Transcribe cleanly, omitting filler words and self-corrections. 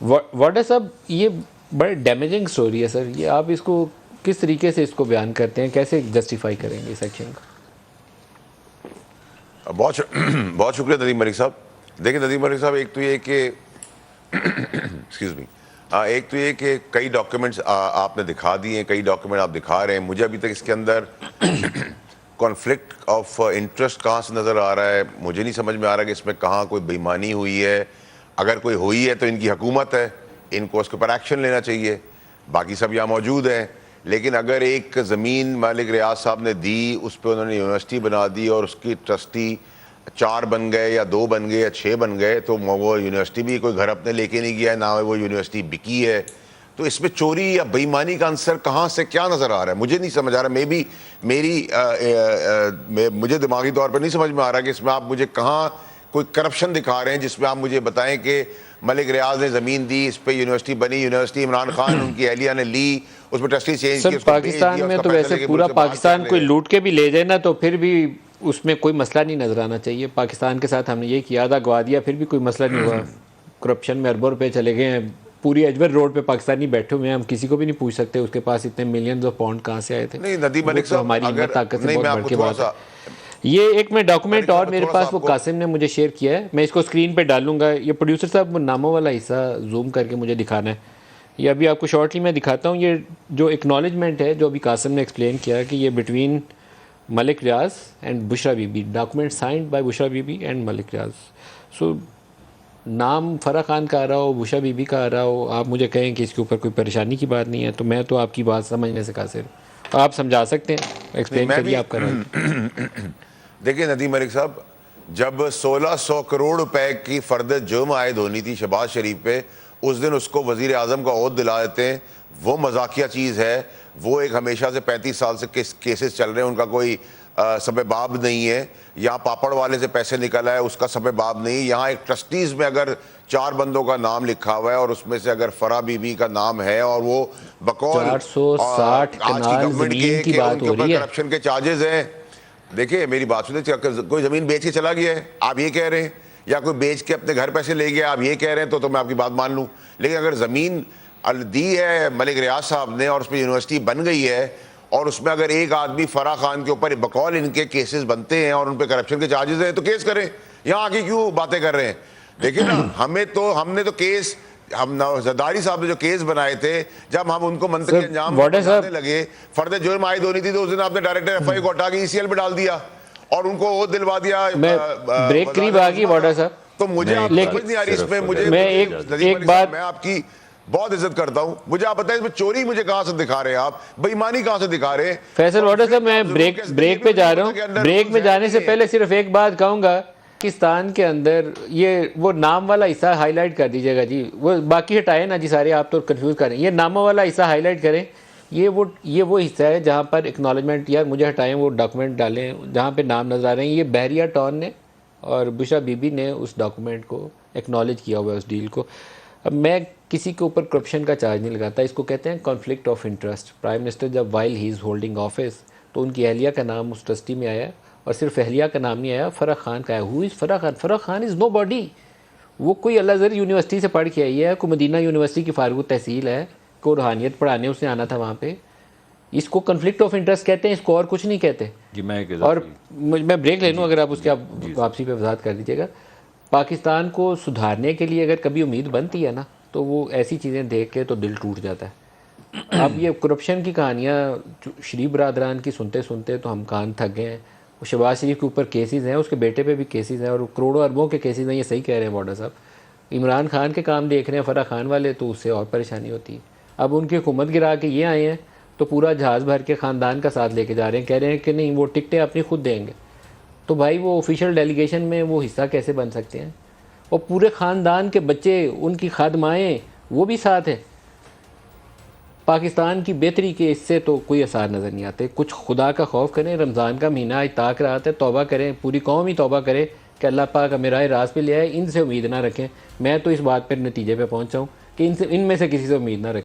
वाडा साहब, ये बड़े डैमेजिंग स्टोरी है सर। ये आप इसको किस तरीके से इसको बयान करते हैं, कैसे जस्टिफाई करेंगे इस एक्शन को? बहुत बहुत शुक्रिया नदीम मलिक साहब। देखिए नदीम मलिक साहब, एक तो ये कि एक्सक्यूज मी, एक तो ये कि कई डॉक्यूमेंट्स आपने दिखा दिए हैं, कई डॉक्यूमेंट आप दिखा रहे हैं। मुझे अभी तक इसके अंदर कॉन्फ्लिक्ट ऑफ इंटरेस्ट कहाँ से नज़र आ रहा है, मुझे नहीं समझ में आ रहा कि इसमें कहाँ कोई बेईमानी हुई है। अगर कोई हुई है तो इनकी हुकूमत है, इनको उसके ऊपर एक्शन लेना चाहिए। बाकी सब यहाँ मौजूद हैं। लेकिन अगर एक ज़मीन मालिक रियाज साहब ने दी, उस पर उन्होंने यूनिवर्सिटी बना दी और उसकी ट्रस्टी 4 बन गए या 2 बन गए या 6 बन गए, तो वो यूनिवर्सिटी भी कोई घर अपने लेके नहीं गया है, ना वो यूनिवर्सिटी बिकी है। तो इसमें चोरी या बेईमानी का आंसर कहाँ से क्या नज़र आ रहा है, मुझे नहीं समझ आ रहा। मे बी मुझे दिमागी तौर पर नहीं समझ में आ रहा कि इसमें आप मुझे कहाँ कोई करप्शन दिखा रहे हैं जिसमें आप मुझे बताएं कि मलिक रियाज ने ज़मीन दी, इस पर यूनिवर्सिटी बनी, यूनिवर्सिटी इमरान खान उनकी अहलिया ने ली, उस पर ट्रस्टी चेंज की, पाकिस्तान में तो वैसे पूरा पाकिस्तान कोई लूट के भी ले जाए ना, तो फिर भी उसमें कोई मसला नहीं नजर आना चाहिए। पाकिस्तान के साथ हमने ये किया था, गवा दिया, फिर भी कोई मसला नहीं हुआ। करप्शन में अरबों रुपए चले गए हैं। पूरी अजवर रोड पे पाकिस्तानी बैठे हुए हैं, हम किसी को भी नहीं पूछ सकते उसके पास इतने मिलियंस ऑफ पाउंड कहाँ से आए थे। नहीं नदीम मलिक साहब, हमारी हिम्मत ताकत से बहुत बढ़ के बात है। है। ये एक मैं डॉक्यूमेंट और मेरे पास वो कासिम ने मुझे शेयर किया है, मैं इसको स्क्रीन पे डालूंगा। ये प्रोड्यूसर साहब नामों वाला हिस्सा जूम करके मुझे दिखाना है। ये अभी आपको शॉर्टली मैं दिखाता हूँ। ये जो एक्नॉलेजमेंट है जो अभी कासिम ने एक्सप्लेन किया कि ये between Malik Riaz and Bushra Bibi, document signed by Bushra Bibi and Malik Riaz. So नाम फरा खान का आ रहा हो, बुशरा बीबी का आ रहा हो, आप मुझे कहें कि इसके ऊपर कोई परेशानी की बात नहीं है, तो मैं तो आपकी बात समझने से कासिर। आप समझा सकते हैं, एक्सप्लेन करिए आप कर रहे हैं। देखिए नदीम मलिक साहब, जब 1600 करोड़ रुपए की फर्द जुर्म आयद होनी थी शहबाज शरीफ पे, उस दिन उसको वजीर आजम का ओहद दिला देते हैं, वो मजाकिया चीज़ है। वो एक हमेशा से 35 साल से केसेस चल रहे हैं, उनका कोई सबबाब नहीं है। यहाँ पापड़ वाले से पैसे निकला है, उसका सबबाब नहीं। यहाँ एक ट्रस्टीज़ में अगर 4 बंदों का नाम लिखा हुआ है और उसमें से अगर फरा बीबी का नाम है और वो बकौल 460 आज की गवर्नमेंट के उनके ऊपर करप्शन के चार्जेस हैं। देखिए मेरी बात सुनिए, कोई ज़मीन बेच के चला गया है आप ये कह रहे हैं, या कोई बेच के अपने घर पैसे ले गया आप ये कह रहे हैं, तो मैं आपकी बात मान लूँ। लेकिन अगर ज़मीन दी है मलिक रियाज साहब ने और उस पर यूनिवर्सिटी बन गई है और उसमें अगर एक आदमी फरा खान के ऊपर बकौल इनके केसेस बनते हैं और उन पर करप्शन के चार्जेस हैं, तो केस करें। यहाँ आके क्यों बातें कर रहे हैं? देखिए ना, हमने तो केस, हम जरदारी साहब ने जो केस बनाए थे, जब हम उनको मंत्री अंजाम देने लगे, फर्द जुर्म आयद होनी थी, तो उस दिन आपने डायरेक्टर एफआई को हटा के ईसीएल में डाल दिया और उनको वो दिलवा दिया। ब्रेक करीब आ गई वाडा साहब, तो मुझे समझ नहीं आ रही इसमें। मुझे मैं एक बात, मैं आपकी बहुत इज्जत करता हूं, मुझे आप बताएं इसमें चोरी मुझे कहां से दिखा रहे हैं, आप बेईमानी कहां से दिखा रहे हैं? फैसल वाडा साहब, मैं ब्रेक पे जा रहा हूं। ब्रेक में जाने से पहले सिर्फ एक बात कहूंगा, पाकिस्तान के अंदर ये वो नाम वाला हिस्सा हाईलाइट कर दीजिएगा जी, वो बाकी हटाए ना जी सारे, आप तो कंफ्यूज करें। ये नामों वाला हिस्सा हाईलाइट करें। ये वो हिस्सा है जहाँ पर एक्नॉलेजमेंट, यार मुझे हटाएं, वो डॉक्यूमेंट डालें जहाँ पे नाम नजर आ रहे हैं। ये बहरिया टॉन ने और बुशरा बीबी ने उस डॉक्यूमेंट को एक्नॉलेज किया हुआ है, उस डील को। अब मैं किसी के ऊपर करप्शन का चार्ज नहीं लगाता, इसको कहते हैं conflict of interest. Prime minister जब while he is holding office, तो उनकी अहलिया का नाम उस ट्रस्टी में आया, और सिर्फ अहलिया का नाम नहीं आया, फरा खान का आया। हु इज़ फरा खान? फरा खान इज़ नो बॉडी। वो कोई अल अज़हर यूनिवर्सिटी से पढ़ के आई है, कोई मदीना यूनिवर्सिटी की फारूक तहसील है, को रूहानियत पढ़ाने उसने आना था वहाँ पे। इसको कॉन्फ्लिक्ट ऑफ इंटरेस्ट कहते हैं, इसको और कुछ नहीं कहते जी। और मैं ब्रेक ले लूँ, अगर आप उसके आप वापसी पे वजाहत कर दीजिएगा। पाकिस्तान को सुधारने के लिए अगर कभी उम्मीद बनती है ना, तो वो ऐसी चीज़ें देख के तो दिल टूट जाता है। अब ये करप्शन की कहानियाँ शरीफ बरादरान की सुनते सुनते तो हम कान थक गए हैं। शहबाज शरीफ के ऊपर केसेस हैं, उसके बेटे पे भी केसेस हैं, और करोड़ों अरबों के केसेस हैं। ये सही कह रहे हैं वाडा साहब। इमरान खान के काम देख रहे हैं फरा खान वाले, तो उससे और परेशानी होती है। अब उनकी हुकूमत गिरा के ये आए हैं, तो पूरा जहाज़ भर के ख़ानदान का साथ लेके जा रहे हैं, कह रहे हैं कि नहीं वो टिकटें अपनी खुद देंगे। तो भाई वो ऑफिशियल डेलीगेशन में वो हिस्सा कैसे बन सकते हैं? और पूरे ख़ानदान के बच्चे, उनकी खादमाएँ, वो भी साथ हैं। पाकिस्तान की बेहतरी के इससे तो कोई असर नज़र नहीं आते। कुछ खुदा का खौफ करें, रमज़ान का महीना आज ताक रहा है, तौबा करें, पूरी कौम ही तौबा करे कि अल्लाह पाक मेरा राज पे ले आए। इनसे उम्मीद ना रखें। मैं तो इस बात पर नतीजे पे पहुँचा हूँ कि इनमें से किसी से उम्मीद ना रखें।